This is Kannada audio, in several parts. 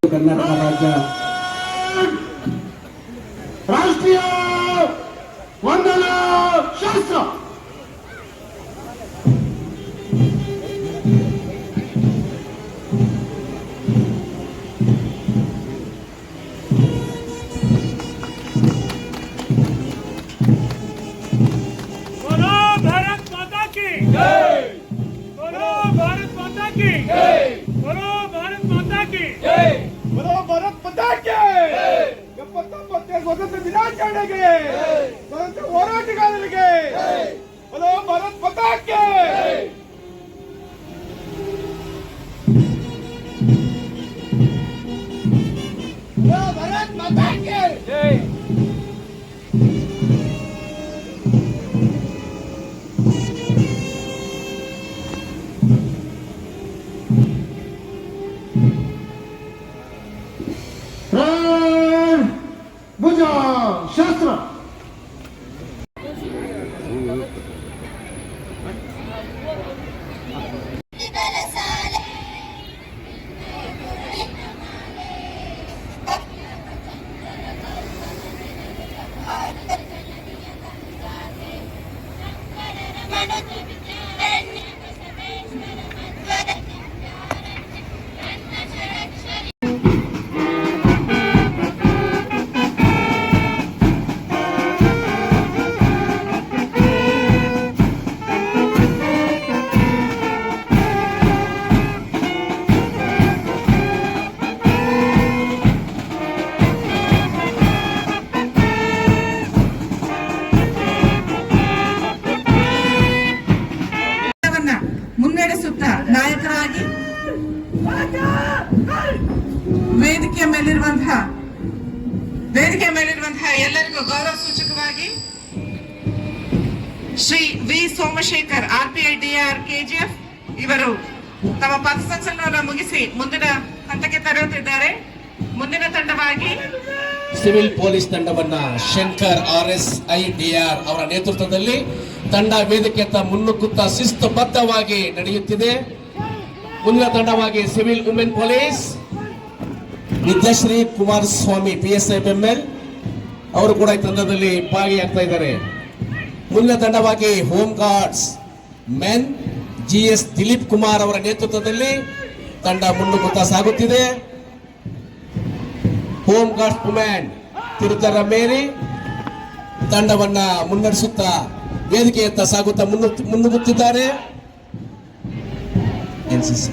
ಕರ್ನಾಟಕ ರಾಜ್ಯ ರಾಷ್ಟ್ರೀಯ ವಂದನಾ ಶಾಸ್ತ್ರ ಸ್ವತಂತ್ರ ದಿನಾಚರಣೆಗೆ ಸ್ವತಂತ್ರ ಹೋರಾಟಗಾರರಿಗೆ ಬಲೋ ಭಾರತ್ ಮಾತಾಕ್ಕೆ ಭಾರತ್ ಮಾತಾಕ್ಕೆ ಭುಜ ಶಾಸ್ತ್ರ ಮುನ್ನಡೆಸುತ್ತ ನಾಯಕರಾಗಿ ವೇದಿಕೆಯ ಮೇಲಿರುವಂತಹ ಎಲ್ಲರಿಗೂ ಗೌರವ ಸೂಚಕವಾಗಿ Shri V Somashekar RPIDR KGF ಇವರು ತಮ್ಮ ಪಥಸಂಚಲನವನ್ನು ಮುಗಿಸಿ ಮುಂದಿನ ಹಂತಕ್ಕೆ ತರುತ್ತಿದ್ದಾರೆ. ಮುಂದಿನ ತಂಡವಾಗಿ ಸಿವಿಲ್ ಪೊಲೀಸ್ ತಂಡವನ್ನ ಶಂಕರ್ RSIDR ಅವರ ನೇತೃತ್ವದಲ್ಲಿ ತಂಡ ವೇದಿಕೆಯತ್ತ ಮುನ್ನುಗ್ಗುತ್ತಾ ಶಿಸ್ತುಬದ್ಧವಾಗಿ ನಡೆಯುತ್ತಿದೆ. ಮುಂದಿನ ತಂಡವಾಗಿ civil women police Vidyashree Kumaraswamy PSI ಬೆಂಬಲ್ ಅವರು ಕೂಡ ಈ ತಂಡದಲ್ಲಿ ಭಾಗಿಯಾಗ್ತಾ ಇದ್ದಾರೆ. ಮುಂದಿನ ತಂಡವಾಗಿ home guards men GS Dilip Kumar ಅವರ ನೇತೃತ್ವದಲ್ಲಿ ತಂಡ ಮುನ್ನುಗ್ಗುತ್ತಾ ಸಾಗುತ್ತಿದೆ. ಹೋಮ್ ಗಾರ್ಡ್ಸ್ ವುಮೆನ್ ತಿರುತರ ಮೇರಿ ತಂಡವನ್ನ ಮುನ್ನಡೆಸುತ್ತಾ ವೇದಿಕೆಯತ್ತ ಸಾಗುತ್ತಾ ಮುನ್ನುಗ್ಗುತ್ತಿದ್ದಾರೆ. NCC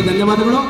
ಧನ್ಯವಾದಗಳು.